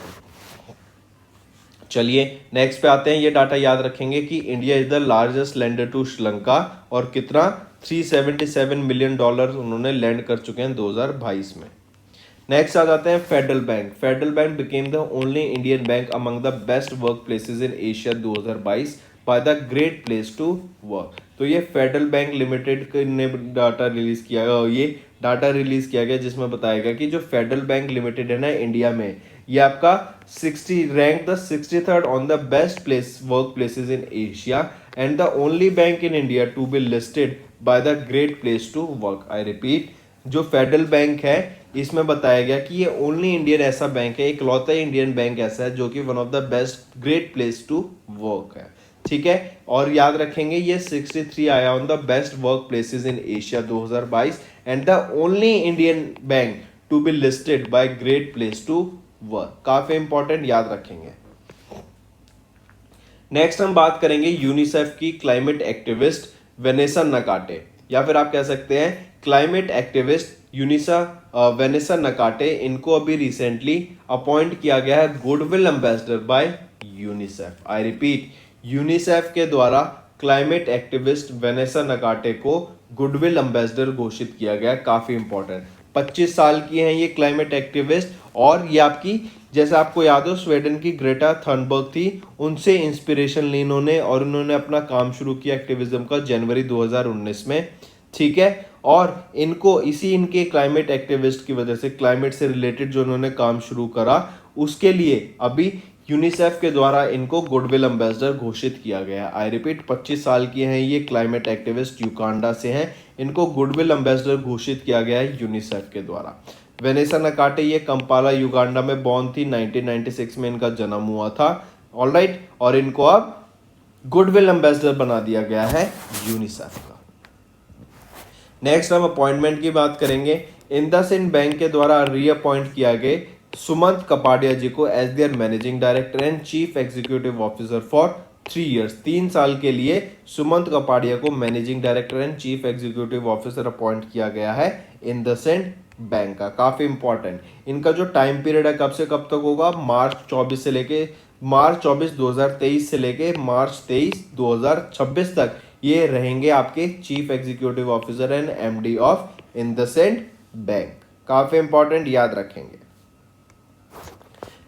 चलिए नेक्स्ट पे आते हैं। ये डाटा याद रखेंगे कि India is the largest lender to Sri Lanka और कितना 377 मिलियन डॉलर उन्होंने लैंड कर चुके हैं 2022 में। नेक्स्ट आ जाते हैं Federal Bank. Federal Bank became the only Indian bank among the best work places in Asia 2022 by the Great place to Work. तो ये फेडरल बैंक लिमिटेड ने डाटा रिलीज किया, ये डाटा रिलीज किया गया जिसमें बताया गया कि जो फेडरल बैंक लिमिटेड है ना इंडिया में, ये आपका 60 rank the 63rd on the best place work places in Asia and the only bank in India to be listed by the Great place to Work. I repeat, जो Federal Bank है इसमें बताया गया कि ये ओनली इंडियन ऐसा bank है, इकलौता इंडियन बैंक ऐसा है जो कि one of the best great place to work है। ठीक है, और याद रखेंगे ये 63 आया on the best work places in Asia 2022 and the only Indian bank to be listed by Great place to Work. काफी इंपॉर्टेंट, याद रखेंगे। नेक्स्ट हम बात करेंगे यूनिसेफ की क्लाइमेट एक्टिविस्ट वेनेसा नकाटे, या फिर आप कह सकते हैं क्लाइमेट एक्टिविस्ट वेनेसा नकाटे। इनको अभी रिसेंटली अपॉइंट किया गया है goodwill ambassador by UNICEF. I repeat, UNICEF के द्वारा क्लाइमेट एक्टिविस्ट वेनेसा नकाटे को गुडविल एम्बेसडर घोषित किया गया। काफी इंपॉर्टेंट, 25 साल की हैं ये क्लाइमेट एक्टिविस्ट, और ये आपकी, जैसे आपको याद हो, स्वीडन की ग्रेटा थनबर्ग थी, उनसे इंस्पिरेशन ली इन्होंने और उन्होंने अपना काम शुरू किया एक्टिविज्म का जनवरी 2019 में। ठीक है, और इनको इनके क्लाइमेट एक्टिविस्ट की वजह से, क्लाइमेट से रिलेटेड जो उन्होंने काम शुरू करा, उसके लिए अभी यूनिसेफ के द्वारा इनको गुडविल एम्बेसडर घोषित किया गया। आई रिपीट, 25 साल की हैं ये क्लाइमेट एक्टिविस्ट, युगांडा से हैं, इनको गुडविल एम्बेसडर घोषित किया गया है यूनिसेफ के द्वारा। वेनेसा नकाटे ये कंपाला युगांडा में बॉर्न थी, 1996 में इनका जन्म हुआ था। ऑलराइट, और इनको अब गुडविल एम्बेसडर बना दिया गया है यूनिसेफ का। नेक्स्ट हम अपॉइंटमेंट की बात करेंगे। इंडसइंड बैंक के द्वारा रीअपॉइंट किया गए सुमंत कपाडिया जी को as their managing director and chief executive officer for 3 years। 3 साल के लिए सुमंत कपाडिया को managing director and chief executive officer appoint किया गया है इंडसइंड बैंक का। काफी इंपॉर्टेंट, इनका जो टाइम पीरियड है कब से कब तक होगा, मार्च 24 2023 से लेके मार्च 23 2026 तक ये रहेंगे आपके chief executive officer and MD of IndusInd bank. काफी इंपॉर्टेंट, याद रखेंगे।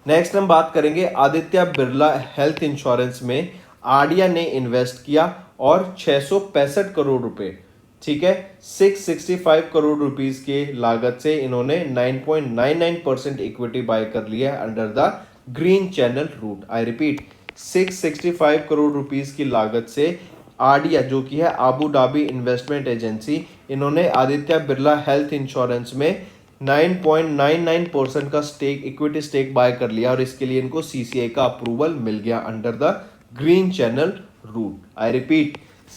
नेक्स्ट हम बात करेंगे आदित्य बिरला हेल्थ इंश्योरेंस में आडिया ने इन्वेस्ट किया और 665 करोड़ रुपए, ठीक है, 665 करोड़ रुपीस के लागत से इन्होंने 9.99% इक्विटी बाय कर लिया है under the green channel route. I repeat, 665 crore rupees की लागत से आडिया, जो कि है आबू धाबी इन्वेस्टमेंट एजेंसी, इन्होंने आदित्य बिरला हेल्थ इंश्योरेंस में 9.99% का स्टेक, इक्विटी स्टेक बाय कर लिया और इसके लिए इनको सीसीआई का अप्रूवल मिल गया under the green channel route. I repeat,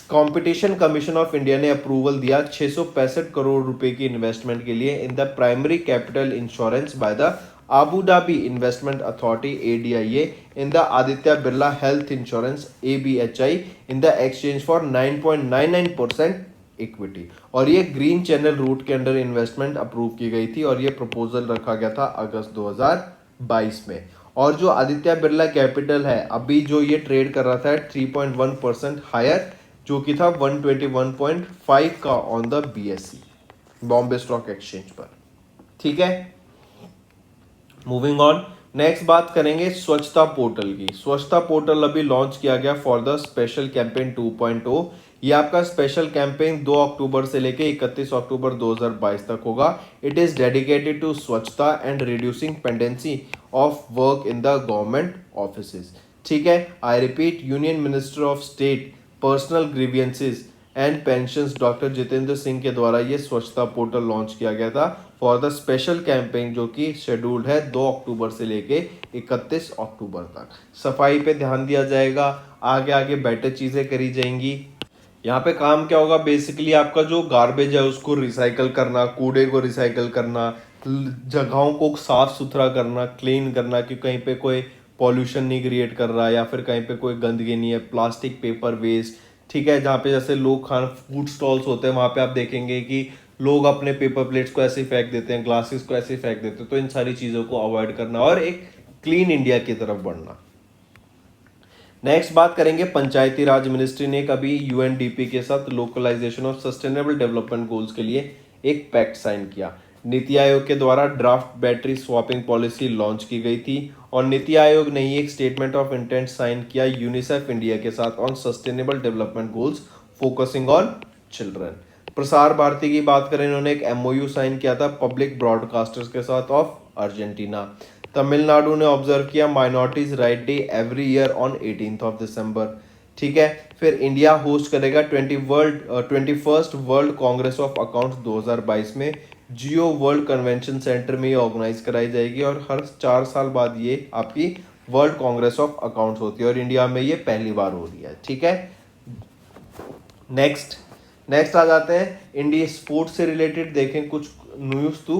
competition commission of India ने अप्रूवल दिया 665 करोड़ रुपए की इन्वेस्टमेंट के लिए in the primary capital insurance by the Abu Dhabi Investment Authority ADIA in the Aditya Birla Health Insurance ABHI in the exchange for 9.99% equity. और ये green channel root के under investment approve की गई थी और ये प्रपोजल रखा गया था अगस्त 2022 में। और जो आदित्य बिरला कैपिटल है अभी जो ये ट्रेड कर रहा था 3.1% हायर, जो कि था 121.5 का on the BSE Bombay stock exchange पर। ठीक है, मूविंग ऑन, नेक्स्ट बात करेंगे स्वच्छता पोर्टल की। स्वच्छता पोर्टल अभी लॉन्च किया गया फॉर द स्पेशल कैंपेन 2.0। ये आपका स्पेशल कैंपेन 2 अक्टूबर से लेके 31 अक्टूबर 2022 तक होगा। इट इज डेडिकेटेड टू स्वच्छता and reducing pendency of work in the government offices. ठीक है, I repeat, union minister of state personal grievances and pensions doctor Jitendra Singh के द्वारा ये स्वच्छता पोर्टल लॉन्च किया गया था फॉर द स्पेशल कैंपेन जो कि शेड्यूल्ड है 2 अक्टूबर से लेके 31 अक्टूबर तक। सफाई पे ध्यान दिया जाएगा, आगे आगे बेटर चीज़ें करी जाएंगी। यहाँ पे काम क्या होगा, बेसिकली आपका जो गार्बेज है उसको रिसाइकल करना, कूड़े को रिसाइकल करना, जगहों को साफ सुथरा करना, क्लीन करना कि कहीं पे कोई पॉल्यूशन नहीं क्रिएट कर रहा है या फिर कहीं पे कोई गंदगी नहीं है, प्लास्टिक पेपर वेस्ट। ठीक है, जहाँ पे जैसे लोग फूड स्टॉल्स होते हैं वहाँ पे आप देखेंगे कि लोग अपने पेपर प्लेट्स को ऐसे ही फेंक देते हैं, ग्लासेस को ऐसे ही फेंक देते हैं। तो इन सारी चीज़ों को अवॉइड करना और एक क्लीन इंडिया की तरफ बढ़ना। नेक्स्ट बात करेंगे पंचायती राज मिनिस्ट्री ने कभी यूएनडीपी के साथ localisation of sustainable development goals के लिए एक पैक्ट साइन किया। नीति आयोग के द्वारा draft battery swapping policy launch की गई थी और नीति आयोग ने ही एक स्टेटमेंट ऑफ इंटेंट साइन किया यूनिसेफ इंडिया के साथ on sustainable development goals focusing on children. Prasar Bharati की बात करें, इन्होंने एक एमओयू साइन किया था पब्लिक ब्रॉडकास्टर्स के साथ ऑफ अर्जेंटीना। तमिलनाडु ने ऑब्जर्व किया minorities right day every year on 18 of December. ठीक है, फिर इंडिया होस्ट करेगा 21st world Congress of accounts 2022 में। जियो वर्ल्ड कन्वेंशन सेंटर में ये ऑर्गेनाइज कराई जाएगी और हर 4 साल बाद ये आपकी वर्ल्ड कांग्रेस ऑफ अकाउंट्स होती है और इंडिया में ये पहली बार हो रही है। ठीक है, नेक्स्ट आ जाते हैं इंडिया स्पोर्ट्स से रिलेटेड। देखें कुछ न्यूज तो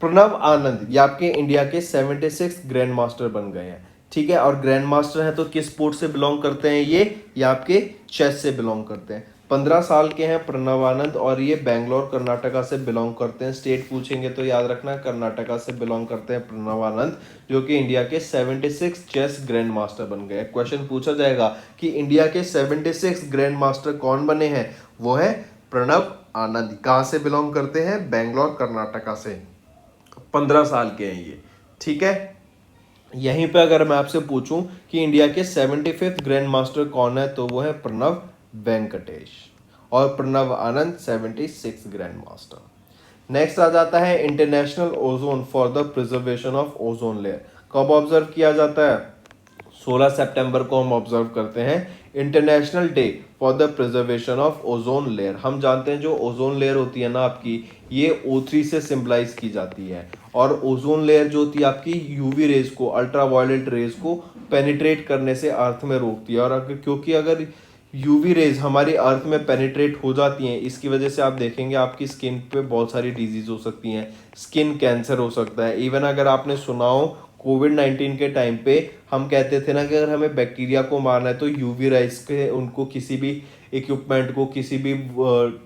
प्रणव आनंद ये आपके इंडिया के 76 ग्रैंड मास्टर बन गए हैं। ठीक है, और ग्रैंड मास्टर हैं तो किस स्पोर्ट से बिलोंग करते हैं ये आपके चेस से बिलोंग करते हैं। 15 साल के हैं प्रणव आनंद और ये बेंगलोर कर्नाटका से बिलोंग करते हैं। स्टेट पूछेंगे तो याद रखना कर्नाटका से बिलोंग करते हैं प्रणव आनंद, जो कि इंडिया के 76 चेस ग्रैंड मास्टर बन गए। क्वेश्चन पूछा जाएगा कि इंडिया के 76 ग्रैंड मास्टर कौन बने हैं, वो है प्रणव आनंद। कहाँ से बिलोंग करते हैं, बेंगलोर कर्नाटका से। 15 साल के हैं ये। ठीक है, यहीं पे अगर मैं आपसे पूछूं कि इंडिया के 75th ग्रैंड मास्टर कौन है तो वो है प्रणव वेंकटेश और प्रणव आनंद 76 ग्रैंड मास्टर। नेक्स्ट आ जाता है international ozone for the preservation of ozone layer. कब ऑब्जर्व किया जाता है, 16 सितंबर को हम ऑब्जर्व करते हैं international day for the preservation of ozone layer. हम जानते हैं जो ओजोन लेयर होती है ना आपकी, ये O3 से सिंबलाइज की जाती है और ओजोन लेयर जो होती है आपकी यूवी रेज को, अल्ट्रावायलेट रेज को पेनिट्रेट करने से अर्थ में रोकती है। और क्योंकि अगर यूवी रेज हमारी अर्थ में पेनिट्रेट हो जाती हैं, इसकी वजह से आप देखेंगे आपकी स्किन पे बहुत सारी डिजीज हो सकती हैं, स्किन कैंसर हो सकता है। इवन अगर आपने सुना हो कोविड-19 के टाइम पे हम कहते थे ना कि अगर हमें बैक्टीरिया को मारना है तो यूवी रेज के उनको किसी भी इक्विपमेंट को, किसी भी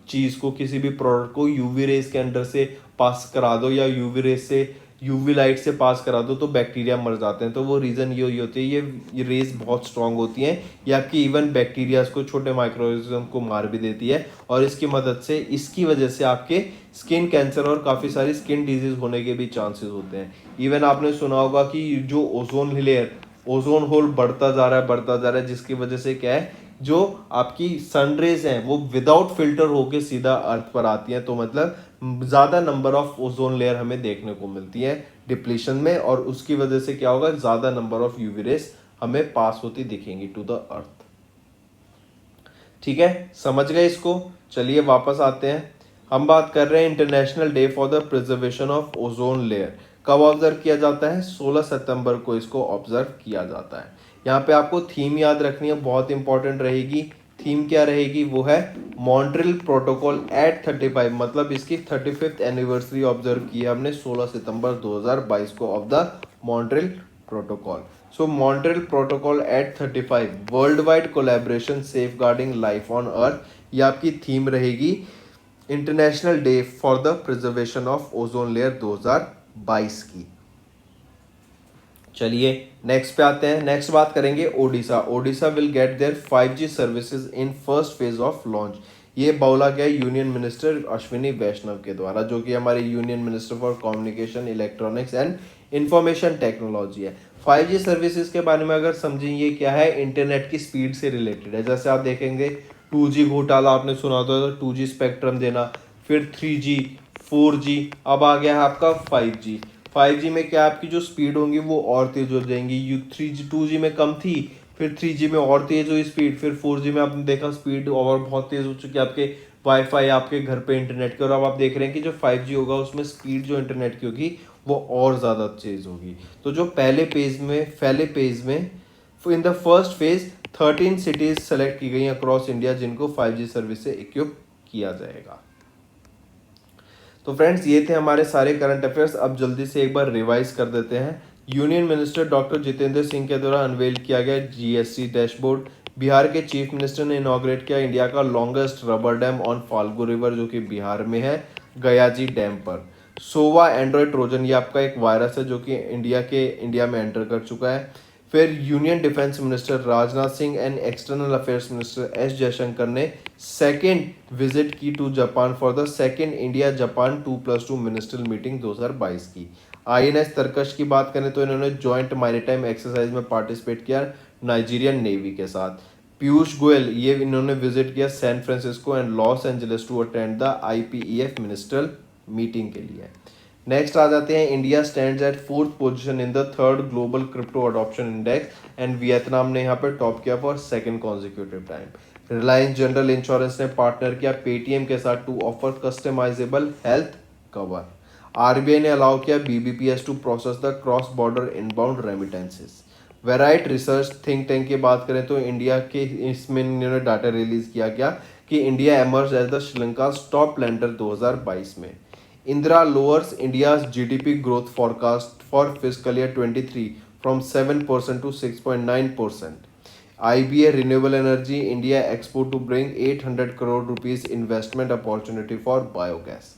चीज़ को, किसी भी प्रोडक्ट को यूवी रेज के अंदर से पास करा दो या यूवी रेज से, यूवी लाइट से पास करा दो तो बैक्टीरिया मर जाते हैं। तो वो रीज़न ये होती है, ये रेज बहुत स्ट्रांग होती हैं, ये आपकी इवन बैक्टीरियाज को, छोटे माइक्रोऑर्गेनिज्म को मार भी देती है और इसकी मदद से, इसकी वजह से आपके स्किन कैंसर और काफ़ी सारी स्किन डिजीज होने के भी चांसेस होते हैं। इवन आपने सुना होगा कि जो ओजोन लेयर, ओजोन होल बढ़ता जा रहा है, जिसकी वजह से क्या है, जो आपकी सनरेज हैं वो विदाउट फिल्टर होके सीधा अर्थ पर आती हैं। तो मतलब ज़्यादा नंबर ऑफ ओजोन लेयर हमें देखने को मिलती है डिप्लीशन में और उसकी वजह से क्या होगा, ज़्यादा नंबर ऑफ यूवी रेज हमें पास होती दिखेंगी टू द अर्थ। ठीक है, समझ गए इसको। चलिए वापस आते हैं, हम बात कर रहे हैं international day for the preservation of ozone layer. कब ऑब्जर्व किया जाता है, 16 सितंबर को इसको ऑब्जर्व किया जाता है। यहाँ पे आपको थीम याद रखनी है, बहुत इंपॉर्टेंट रहेगी। थीम क्या रहेगी, वो है मॉन्ट्रियल प्रोटोकॉल एट 35, मतलब इसकी 35th एनिवर्सरी ऑब्जर्व की है हमने 16 सितंबर 2022 को of the Montreal Protocol. So Montreal Protocol at 35 world wide collaboration safeguarding life on earth, ये आपकी थीम रहेगी international day for the preservation of ozone layer 2022 की। चलिए नेक्स्ट पे आते हैं। नेक्स्ट बात करेंगे Odisha. Odisha will get their 5G services in first phase of launch. ये बोला गया यूनियन मिनिस्टर अश्विनी वैष्णव के द्वारा, जो कि हमारे union minister for communication, electronics and information technology है। 5G सर्विसेज के बारे में अगर समझें, ये क्या है, इंटरनेट की स्पीड से रिलेटेड है। जैसे आप देखेंगे 2G घोटाला आपने सुना था, 2G स्पेक्ट्रम देना, फिर 3G, 4G, अब आ गया है आपका 5G। 5G में क्या आपकी जो स्पीड होंगी वो और तेज हो जाएंगी। 2G में कम थी, फिर 3G में और तेज हुई स्पीड, फिर 4G में आपने देखा स्पीड और बहुत तेज हो चुकी है आपके वाईफाई, आपके घर पे इंटरनेट के। और अब आप देख रहे हैं कि जो 5G होगा उसमें स्पीड जो इंटरनेट की होगी वो और ज़्यादा तेज होगी। तो जो पहले पेज में इन the first phase 13 cities select की गई अक्रॉस इंडिया जिनको 5G सर्विस से इक्विप किया जाएगा। तो फ्रेंड्स, ये थे हमारे सारे करंट अफेयर्स। अब जल्दी से एक बार रिवाइज कर देते हैं। Union minister doctor Jitendra Singh के द्वारा अनवेल किया गया GST डैशबोर्ड। बिहार के चीफ मिनिस्टर ने इनॉग्रेट किया इंडिया का longest rubber dam on Falgu river, जो कि बिहार में है, गयाजी डैम पर। सोवा एंड्रॉयड ट्रोजन, ये आपका एक वायरस है जो कि इंडिया में एंटर कर चुका है। फिर union defence minister Rajnath Singh and external affairs minister S Jaishankar ने सेकेंड विजिट की to Japan for the second India Japan 2+2 ministerial meeting 2022 की। INS तरकश की बात करें तो इन्होंने जॉइंट मैरीटाइम एक्सरसाइज में पार्टिसिपेट किया नाइजीरियन नेवी के साथ। पीयूष गोयल ये इन्होंने विजिट किया San Francisco and Los Angeles to attend the IPEF ministerial meeting के लिए। नेक्स्ट आ जाते हैं, India stands at 4th position in the 3rd global crypto adoption index and Vietnam ने यहाँ पर टॉप किया for 2nd consecutive time. Reliance general insurance ने पार्टनर किया पेटीएम के साथ to offer customisable health cover. RBI ने अलाउ किया BBPS to process the cross border inbound remittances. Verite research think tank की बात करें तो इंडिया के इसमें इन्होंने डाटा रिलीज किया गया कि India emerge as the Sri Lanka top lender 2022 में। इंदिरा lowers India's GDP growth forecast for fiscal year 23 from 7% to 6.9%। IBA renewable energy India export to bring 800 crore rupees investment opportunity for biogas.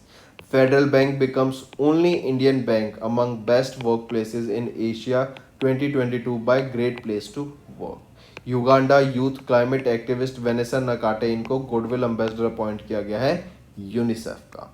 Federal Bank becomes only Indian bank among best workplaces in Asia 2022 by Great Place to Work। Uganda youth climate activist Vanessa Nakate इनको goodwill ambassador appoint किया गया है UNICEF का।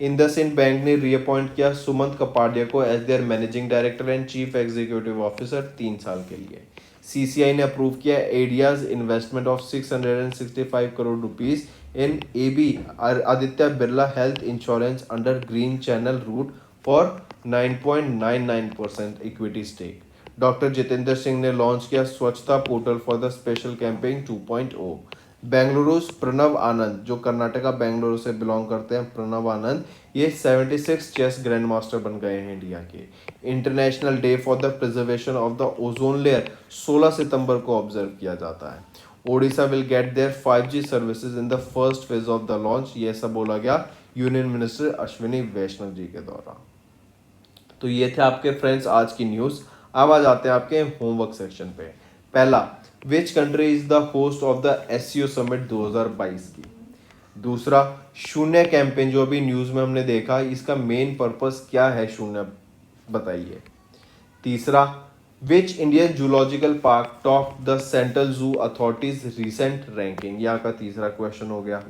IndusInd bank ने reappoint किया सुमंत कपाडिया को as their managing director and chief executive officer 3 साल के लिए। CCI ने अप्रूव किया ADIA's investment of 665 crore rupees in AB Aditya Birla health insurance under green channel route for 9.99% equity stake. Doctor Jitendra Singh ने लॉन्च किया Swachhta portal for the special campaign 2.0। Bengaluru Pranav Anand जो कर्नाटका बेंगलुरु से belong करते हैं, प्रणव आनंद ये 76 चेस ग्रैंड मास्टर बन गए हैं इंडिया के। International day for the preservation of the ozone layer 16 सितंबर को ऑब्जर्व किया जाता है। Odisha will get their 5G services in the first phase of the launch, ये सब बोला गया यूनियन मिनिस्टर अश्विनी वैष्णव जी के द्वारा। तो ये थे आपके फ्रेंड्स आज की न्यूज। अब आ जाते हैं आपके होमवर्क सेक्शन पे। पहला, which country is the host of the SCO summit 2022 की। दूसरा, शून्य कैंपेन जो अभी न्यूज में हमने देखा इसका मेन पर्पस क्या है, शून्य बताइए। तीसरा, which Indian zoological park top the central जू अथॉरिटीज रिसेंट रैंकिंग, यहाँ का तीसरा क्वेश्चन हो गया।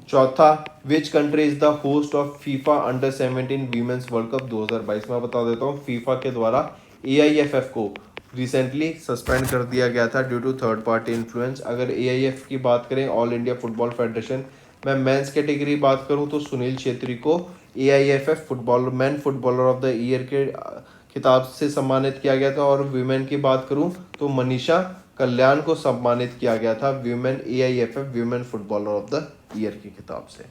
चौथा, which country is the host of FIFA under 17 women's world cup 2022। मैं बता देता हूँ, फीफा के द्वारा AIFF को रिसेंटली सस्पेंड कर दिया गया था due to third party influence. अगर AIF की बात करें, ऑल इंडिया फुटबॉल फेडरेशन, मैं मेंस कैटेगरी बात करूं तो सुनील छेत्री को AIFF football man footballer of the year के खिताब से सम्मानित किया गया था, और वीमेन की बात करूं तो मनीषा कल्याण को सम्मानित किया गया था women AIFF women footballer of the year के खिताब से।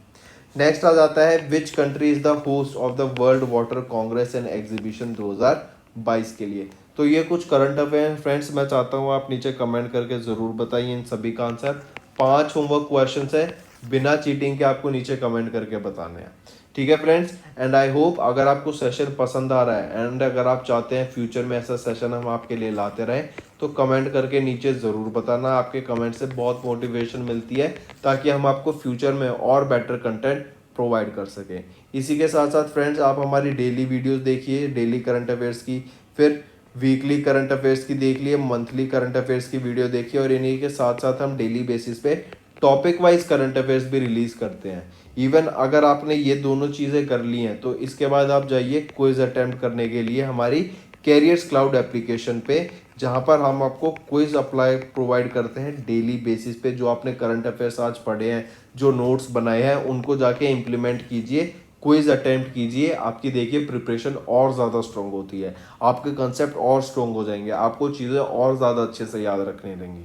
नेक्स्ट आ जाता है, which country is the host of the world water Congress and exhibition 2022 के लिए। तो ये कुछ करंट अफेयर फ्रेंड्स, मैं चाहता हूँ आप नीचे कमेंट करके ज़रूर बताइए इन सभी का आंसर। 5 होमवर्क क्वेश्चंस है, बिना चीटिंग के आपको नीचे कमेंट करके बताने हैं, ठीक है फ्रेंड्स। एंड आई होप अगर आपको सेशन पसंद आ रहा है एंड अगर आप चाहते हैं फ्यूचर में ऐसा सेशन हम आपके लिए लाते रहें तो कमेंट करके नीचे ज़रूर बताना। आपके कमेंट से बहुत मोटिवेशन मिलती है ताकि हम आपको फ्यूचर में और बेटर कंटेंट प्रोवाइड कर सकें। इसी के साथ साथ फ्रेंड्स आप हमारी डेली वीडियोस देखिए, डेली करंट अफेयर्स की, फिर वीकली करंट अफेयर्स की देख लिए, मंथली करंट अफेयर्स की वीडियो देखिए, और इन्हीं के साथ साथ हम डेली बेसिस पे टॉपिक वाइज करंट अफेयर्स भी रिलीज करते हैं। इवन अगर आपने ये दोनों चीज़ें कर ली हैं तो इसके बाद आप जाइए क्विज अटेम्प्ट करने के लिए हमारी कैरियर्स क्लाउड एप्लीकेशन पे, जहाँ पर हम आपको क्विज अप्लाई प्रोवाइड करते हैं डेली बेसिस पे। जो आपने करंट अफेयर्स आज पढ़े हैं, जो नोट्स बनाए हैं, उनको जाके इम्प्लीमेंट कीजिए, क्विज अटेम्प्ट कीजिए। आपकी देखिए प्रिपरेशन और ज़्यादा स्ट्रॉन्ग होती है, आपके कंसेप्ट और स्ट्रॉन्ग हो जाएंगे, आपको चीज़ें और ज़्यादा अच्छे से याद रखने लगेंगी,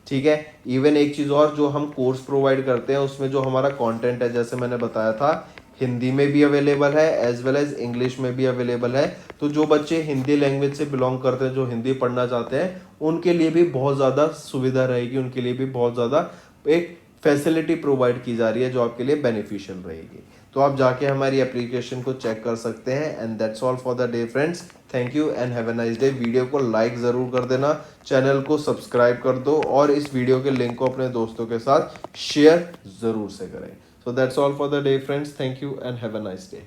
ठीक है। इवन एक चीज़ और, जो हम कोर्स प्रोवाइड करते हैं उसमें जो हमारा कंटेंट है, जैसे मैंने बताया था, हिंदी में भी अवेलेबल है एज वेल एज इंग्लिश में भी अवेलेबल है। तो जो बच्चे हिंदी लैंग्वेज से बिलोंग करते हैं, जो हिंदी पढ़ना चाहते हैं, उनके लिए भी बहुत ज़्यादा सुविधा रहेगी, उनके लिए भी बहुत ज़्यादा एक फैसिलिटी प्रोवाइड की जा रही है जो आपके लिए बेनिफिशियल रहेगी। तो आप जाके हमारी एप्लीकेशन को चेक कर सकते हैं। And that's all for the day friends, thank you and have a nice day. Video को लाइक ज़रूर कर देना, चैनल को सब्सक्राइब कर दो, और इस वीडियो के लिंक को अपने दोस्तों के साथ शेयर ज़रूर से करें। So that's all for the day friends, thank you and have a nice day।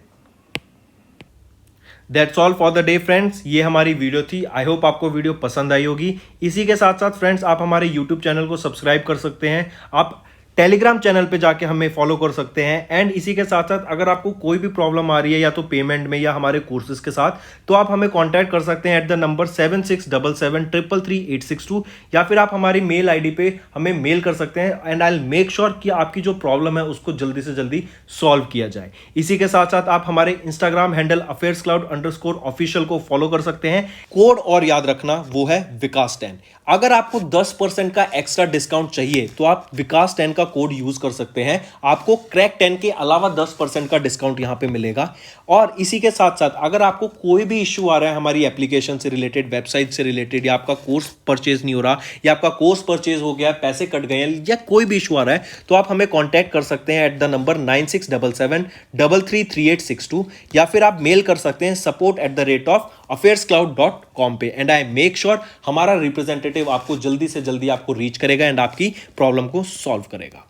That's all for the day friends, ये हमारी वीडियो थी। आई होप आपको वीडियो पसंद आई होगी। इसी के साथ साथ फ्रेंड्स आप हमारे यूट्यूब चैनल को सब्सक्राइब कर सकते हैं। आप टेलीग्राम चैनल पे जाके हमें फॉलो कर सकते हैं। एंड इसी के साथ साथ अगर आपको कोई भी प्रॉब्लम आ रही है या तो पेमेंट में या हमारे कोर्सेज के साथ, तो आप हमें कांटेक्ट कर सकते हैं एट द नंबर 7677333862 या फिर आप हमारी मेल आईडी पे हमें मेल कर सकते हैं and I will make sure कि आपकी जो प्रॉब्लम है उसको जल्दी से जल्दी सॉल्व किया जाए। इसी के साथ साथ आप हमारे इंस्टाग्राम हैंडल affairscloud_official को फॉलो कर सकते हैं। कोड और याद रखना वो है विकास 10। अगर आपको 10% का एक्स्ट्रा डिस्काउंट चाहिए तो आप विकास 10 का कोड यूज कर सकते हैं, आपको क्रैक 10 के अलावा 10% का डिस्काउंट यहां पे मिलेगा। और इसी के साथ साथ अगर आपको कोई भी इश्यू आ रहा है हमारी एप्लीकेशन से रिलेटेड, वेबसाइट से रिलेटेड, या आपका कोर्स परचेज नहीं हो रहा, या आपका कोर्स परचेज हो गया, पैसे कट गए हैं, या कोई भी इशू आ रहा है, तो आप हमें कॉन्टैक्ट कर सकते हैं एट द नंबर 9677333862 या फिर आप मेल कर सकते हैं support@affairscloud.com पे। एंड आई मेक श्योर हमारा रिप्रेजेंटेटिव आपको जल्दी से जल्दी आपको रीच करेगा एंड आपकी प्रॉब्लम को सॉल्व करेगा।